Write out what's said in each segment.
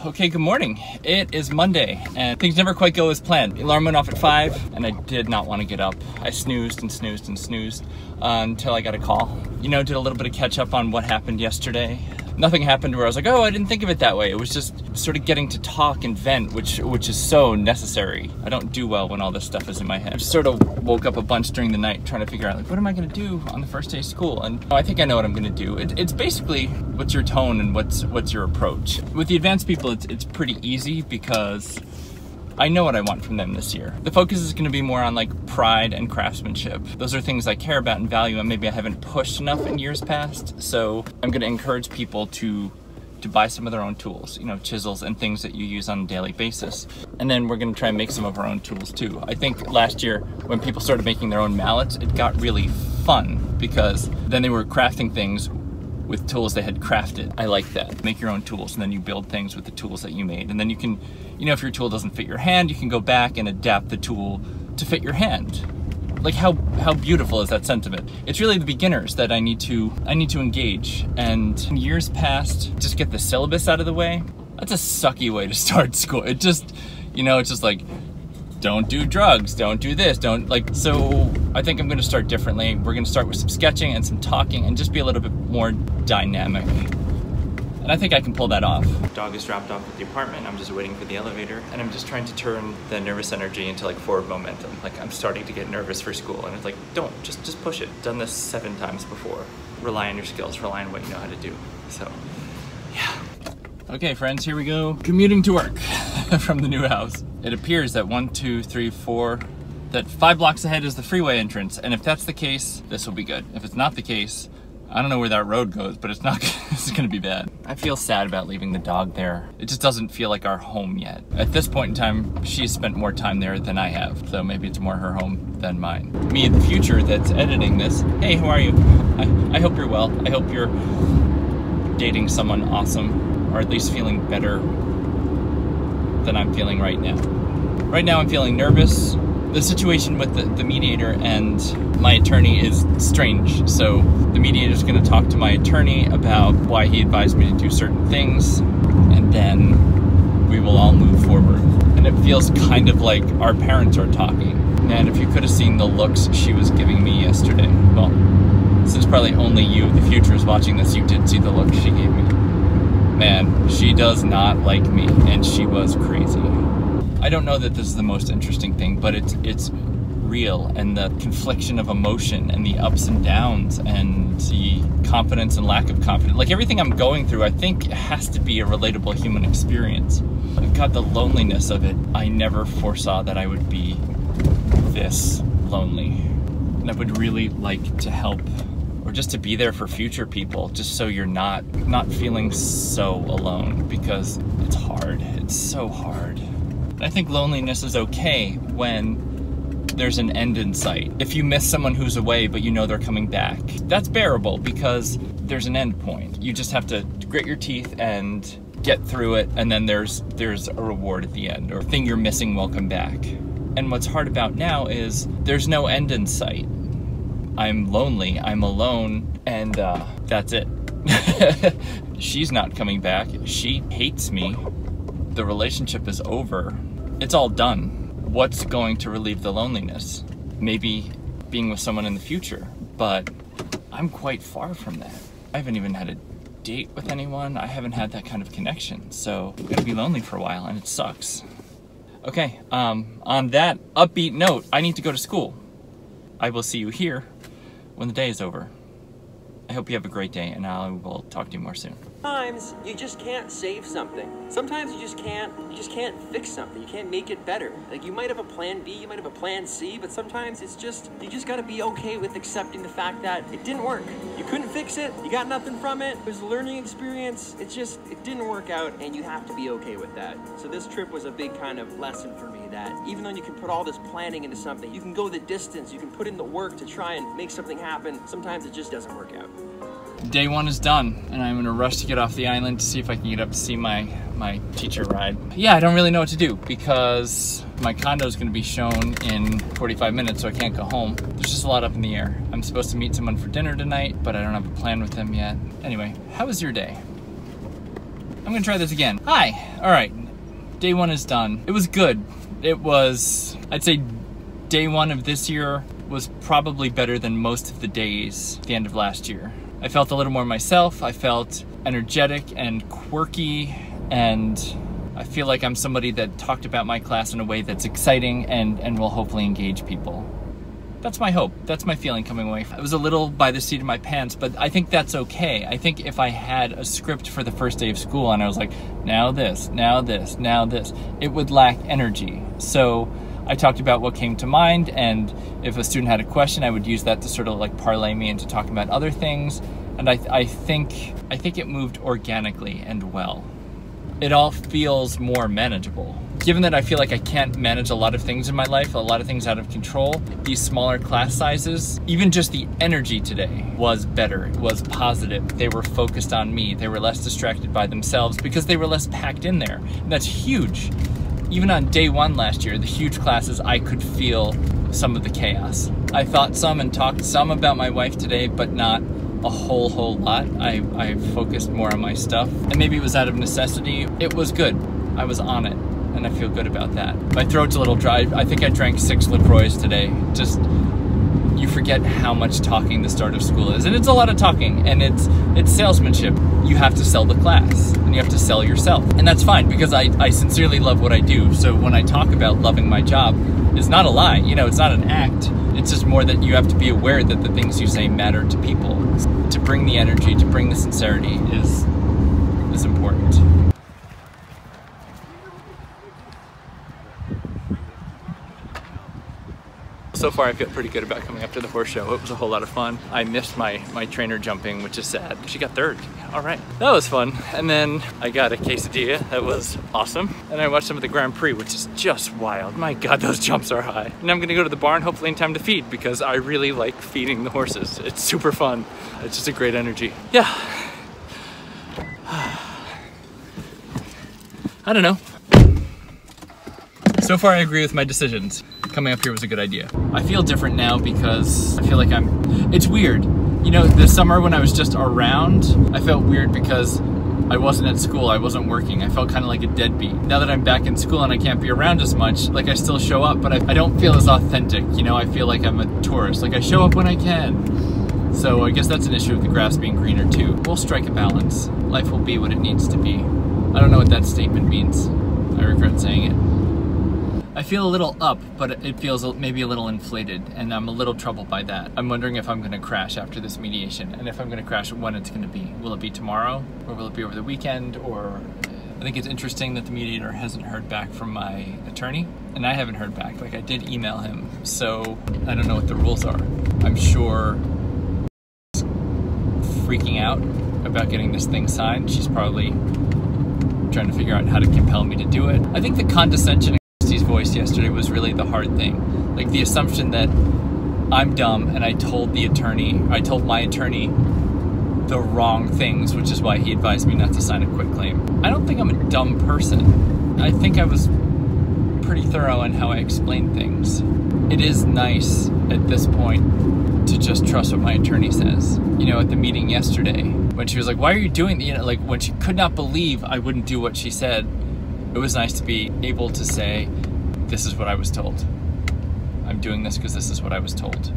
Okay, good morning. It is Monday and things never quite go as planned. The alarm went off at 5 and I did not want to get up. I snoozed and snoozed and snoozed until I got a call. You know, did a little bit of catch up on what happened yesterday. Nothing happened where I was like, oh, I didn't think of it that way. It was just sort of getting to talk and vent, which is so necessary. I don't do well when all this stuff is in my head. I just sort of woke up a bunch during the night trying to figure out, like, what am I going to do on the first day of school? And I think I know what I'm going to do. It's basically what's your tone and what's your approach. With the advanced people, it's pretty easy because I know what I want from them this year. The focus is going to be more on like pride and craftsmanship. Those are things I care about and value, and maybe I haven't pushed enough in years past. So I'm going to encourage people to buy some of their own tools, you know, chisels and things that you use on a daily basis. And then we're going to try and make some of our own tools too. I think last year when people started making their own mallets, it got really fun because then they were crafting things with tools they had crafted. I like that. Make your own tools and then you build things with the tools that you made. And then you can, you know, if your tool doesn't fit your hand, you can go back and adapt the tool to fit your hand. Like how beautiful is that sentiment? It's really the beginners that I need to engage. And in years past, just get the syllabus out of the way. That's a sucky way to start school. It just, you know, it's just like, don't do drugs, don't do this, don't like, so I think I'm gonna start differently. We're gonna start with some sketching and some talking and just be a little bit more dynamic. And I think I can pull that off. Dog is dropped off at the apartment. I'm just waiting for the elevator and I'm just trying to turn the nervous energy into like forward momentum. Like I'm starting to get nervous for school and it's like, don't, just push it. Done this 7 times before. Rely on your skills, rely on what you know how to do. So, yeah. Okay friends, here we go. Commuting to work from the new house. It appears that 1, 2, 3, 4, that 5 blocks ahead is the freeway entrance. And if that's the case, this will be good. If it's not the case, I don't know where that road goes, but it's not, it's gonna be bad. I feel sad about leaving the dog there. It just doesn't feel like our home yet. At this point in time, she's spent more time there than I have, so maybe it's more her home than mine. Me in the future that's editing this, hey, how are you? I hope you're well. I hope you're dating someone awesome, or at least feeling better than I'm feeling right now. Right now I'm feeling nervous. The situation with the mediator and my attorney is strange. So the mediator's gonna talk to my attorney about why he advised me to do certain things, and then we will all move forward. And it feels kind of like our parents are talking. Man, if you could have seen the looks she was giving me yesterday. Well, since probably only you, the future, is watching this, you did see the look she gave me. Man, she does not like me, and she was crazy. I don't know that this is the most interesting thing, but it's real, and the confliction of emotion and the ups and downs and the confidence and lack of confidence. Like everything I'm going through, I think has to be a relatable human experience. God, the loneliness of it. I never foresaw that I would be this lonely. And I would really like to help, or just to be there for future people, just so you're not feeling so alone, because it's hard. It's so hard. I think loneliness is okay when there's an end in sight. If you miss someone who's away but you know they're coming back, that's bearable because there's an end point. You just have to grit your teeth and get through it, and then there's a reward at the end, or thing you're missing will come back. And what's hard about now is there's no end in sight. I'm lonely, I'm alone, and that's it. She's not coming back. She hates me. The relationship is over. It's all done. What's going to relieve the loneliness? Maybe being with someone in the future, but I'm quite far from that. I haven't even had a date with anyone. I haven't had that kind of connection, so I'm gonna be lonely for a while, and it sucks. Okay, on that upbeat note, I need to go to school. I will see you here when the day is over. I hope you have a great day, and I will talk to you more soon. Sometimes you just can't save something. Sometimes you just can't fix something. You can't make it better. Like you might have a plan B, you might have a plan C, but sometimes it's just, you just gotta be okay with accepting the fact that it didn't work. You couldn't fix it, you got nothing from it. It was a learning experience. It didn't work out, and you have to be okay with that. So this trip was a big kind of lesson for me, that even though you can put all this planning into something, you can go the distance, you can put in the work to try and make something happen, sometimes it just doesn't work out. Day 1 is done, and I'm in a rush to get off the island to see if I can get up to see my teacher ride. Yeah, I don't really know what to do because my condo is going to be shown in 45 minutes, so I can't go home. There's just a lot up in the air. I'm supposed to meet someone for dinner tonight, but I don't have a plan with them yet. Anyway, how was your day? I'm gonna try this again. Hi, all right, day one is done. It was good. It was, I'd say day one of this year was probably better than most of the days at the end of last year. I felt a little more myself. I felt energetic and quirky, and I feel like I'm somebody that talked about my class in a way that's exciting and will hopefully engage people. That's my hope. That's my feeling coming away. I was a little by the seat of my pants, but I think that's okay. I think if I had a script for the first day of school and I was like, now this, now this, now this, it would lack energy. So I talked about what came to mind, and if a student had a question, I would use that to sort of like parlay me into talking about other things. And I think it moved organically and well. It all feels more manageable. Given that I feel like I can't manage a lot of things in my life, a lot of things out of control, these smaller class sizes, even just the energy today was better, it was positive. They were focused on me. They were less distracted by themselves because they were less packed in there. And that's huge. Even on day one last year, the huge classes, I could feel some of the chaos. I thought some and talked some about my wife today, but not a whole lot. I focused more on my stuff, and maybe it was out of necessity. It was good. I was on it, and I feel good about that. My throat's a little dry. I think I drank 6 LaCroix today. Just, you forget how much talking the start of school is, and it's a lot of talking, and it's salesmanship. You have to sell the class, and you have to sell yourself, and that's fine because I sincerely love what I do. So when I talk about loving my job, it's not a lie. You know, it's not an act. It's just more that you have to be aware that the things you say matter to people. To bring the energy, to bring the sincerity is important. So far I feel pretty good about coming up to the horse show. It was a whole lot of fun. I missed my trainer jumping, which is sad. She got 3rd. All right, that was fun. And then I got a quesadilla that was awesome. And I watched some of the Grand Prix, which is just wild. My God, those jumps are high. And I'm gonna go to the barn hopefully in time to feed because I really like feeding the horses. It's super fun. It's just a great energy. Yeah. I don't know. So far I agree with my decisions. Coming up here was a good idea. I feel different now because I feel like it's weird. You know, this summer when I was just around, I felt weird because I wasn't at school, I wasn't working. I felt kind of like a deadbeat. Now that I'm back in school and I can't be around as much, like I still show up, but I don't feel as authentic. You know, I feel like I'm a tourist. Like I show up when I can. So I guess that's an issue with the grass being greener too. We'll strike a balance. Life will be what it needs to be. I don't know what that statement means. I regret saying it. I feel a little up, but it feels maybe a little inflated, and I'm a little troubled by that. I'm wondering if I'm gonna crash after this mediation, and if I'm gonna crash, when it's gonna be. Will it be tomorrow, or will it be over the weekend, or... I think it's interesting that the mediator hasn't heard back from my attorney, and I haven't heard back. Like, I did email him, so I don't know what the rules are. I'm sure she's freaking out about getting this thing signed. She's probably trying to figure out how to compel me to do it. I think the condescension voice yesterday was really the hard thing. Like the assumption that I'm dumb and I told my attorney the wrong things, which is why he advised me not to sign a quitclaim. I don't think I'm a dumb person. I think I was pretty thorough in how I explained things. It is nice at this point to just trust what my attorney says. You know, at the meeting yesterday, when she was like, why are you doing that? You know, like when she could not believe I wouldn't do what she said, it was nice to be able to say, this is what I was told. I'm doing this because this is what I was told.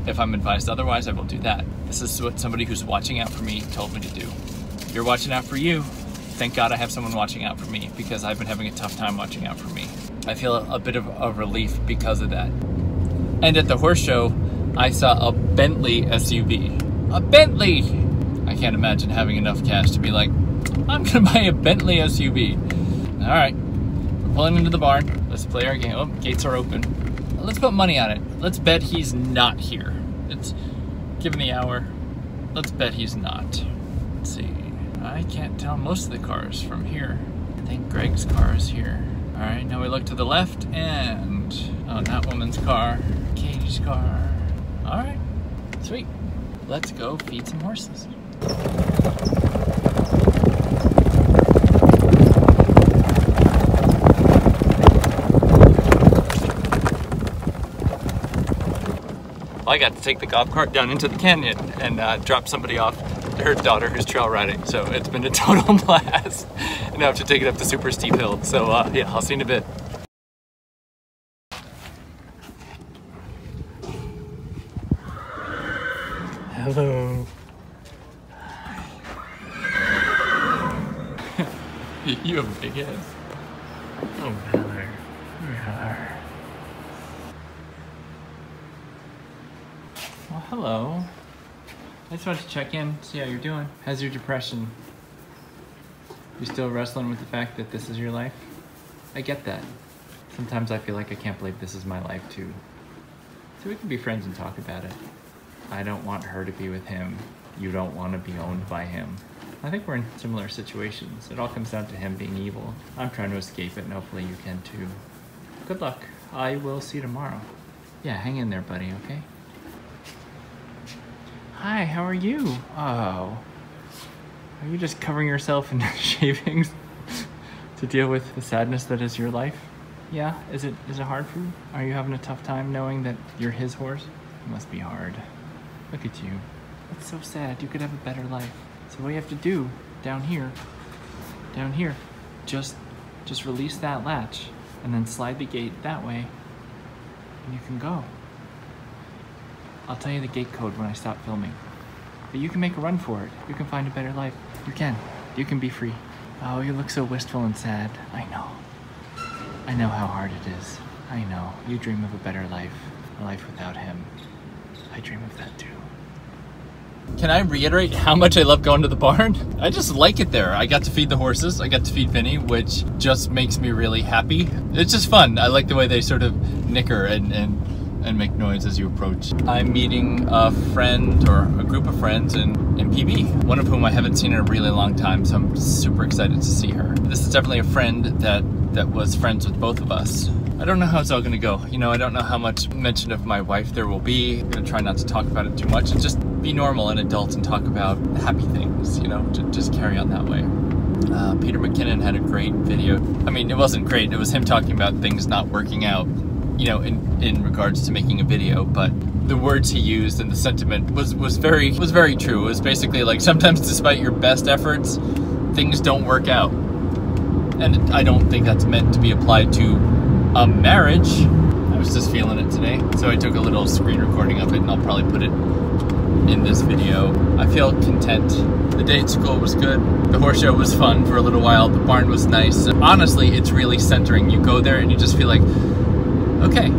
If I'm advised otherwise, I will do that. This is what somebody who's watching out for me told me to do. You're watching out for you. Thank God I have someone watching out for me because I've been having a tough time watching out for me. I feel a bit of a relief because of that. And at the horse show, I saw a Bentley SUV. A Bentley! I can't imagine having enough cash to be like, I'm gonna buy a Bentley SUV. All right, we're pulling into the barn. Let's play our game. Oh, gates are open. Let's put money on it. Let's bet he's not here. It's given the hour. Let's bet he's not. Let's see. I can't tell most of the cars from here. I think Greg's car is here. All right, now we look to the left and, oh, that woman's car, Katie's car. All right, sweet. Let's go feed some horses. I got to take the golf cart down into the canyon and drop somebody off her daughter who's trail riding, so it's been a total blast. And I have to take it up the super steep hill. So yeah, I'll see you in a bit. Hello. You have a big head. Oh, Valor. Well, hello. I just wanted to check in, see how you're doing. How's your depression? You still wrestling with the fact that this is your life? I get that. Sometimes I feel like I can't believe this is my life too. So we can be friends and talk about it. I don't want her to be with him. You don't want to be owned by him. I think we're in similar situations. It all comes down to him being evil. I'm trying to escape it, and hopefully you can too. Good luck. I will see you tomorrow. Yeah, hang in there, buddy, okay? Hi, how are you? Oh. Are you just covering yourself in shavings to deal with the sadness that is your life? Yeah? Is it hard for you? Are you having a tough time knowing that you're his horse? It must be hard. Look at you. It's so sad. You could have a better life. So what you have to do down here, just release that latch and then slide the gate that way and you can go. I'll tell you the gate code when I stop filming. But you can make a run for it. You can find a better life. You can. You can be free. Oh, you look so wistful and sad. I know. I know how hard it is. I know. You dream of a better life. A life without him. I dream of that too. Can I reiterate how much I love going to the barn? I just like it there. I got to feed the horses. I got to feed Vinny, which just makes me really happy. It's just fun. I like the way they sort of nicker and make noise as you approach. I'm meeting a friend or a group of friends in PB, one of whom I haven't seen in a really long time, so I'm super excited to see her. This is definitely a friend that was friends with both of us. I don't know how it's all gonna go. You know, I don't know how much mention of my wife there will be. I'm gonna try not to talk about it too much and just be normal and adult and talk about happy things, you know, to just carry on that way. Peter McKinnon had a great video. I mean, it wasn't great. It was him talking about things not working out, you know, in regards to making a video, but the words he used and the sentiment was very true. It was basically like, sometimes despite your best efforts, things don't work out. And I don't think that's meant to be applied to a marriage. I was just feeling it today, so I took a little screen recording of it and I'll probably put it in this video. I feel content. The day at school was good. The horse show was fun for a little while. The barn was nice. Honestly, it's really centering. You go there and you just feel like, okay.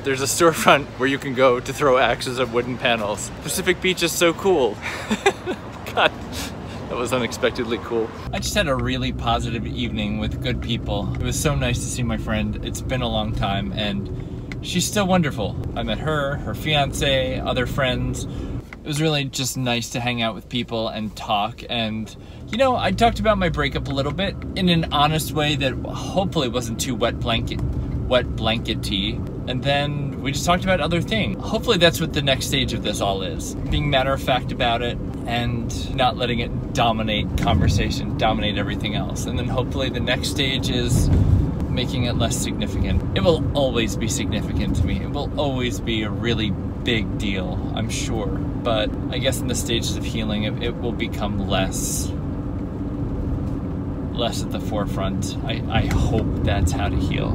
There's a storefront where you can go to throw axes at wooden panels. Pacific Beach is so cool. God, that was unexpectedly cool. I just had a really positive evening with good people. It was so nice to see my friend. It's been a long time and she's still wonderful. I met her fiance, other friends. It was really just nice to hang out with people and talk. And, you know, I talked about my breakup a little bit in an honest way that hopefully wasn't too wet blanket-y. And then we just talked about other things. Hopefully that's what the next stage of this all is. Being matter-of-fact about it and not letting it dominate conversation, dominate everything else. And then hopefully the next stage is making it less significant. It will always be significant to me. It will always be a really big deal, I'm sure. But I guess in the stages of healing, it will become less at the forefront. I hope that's how to heal.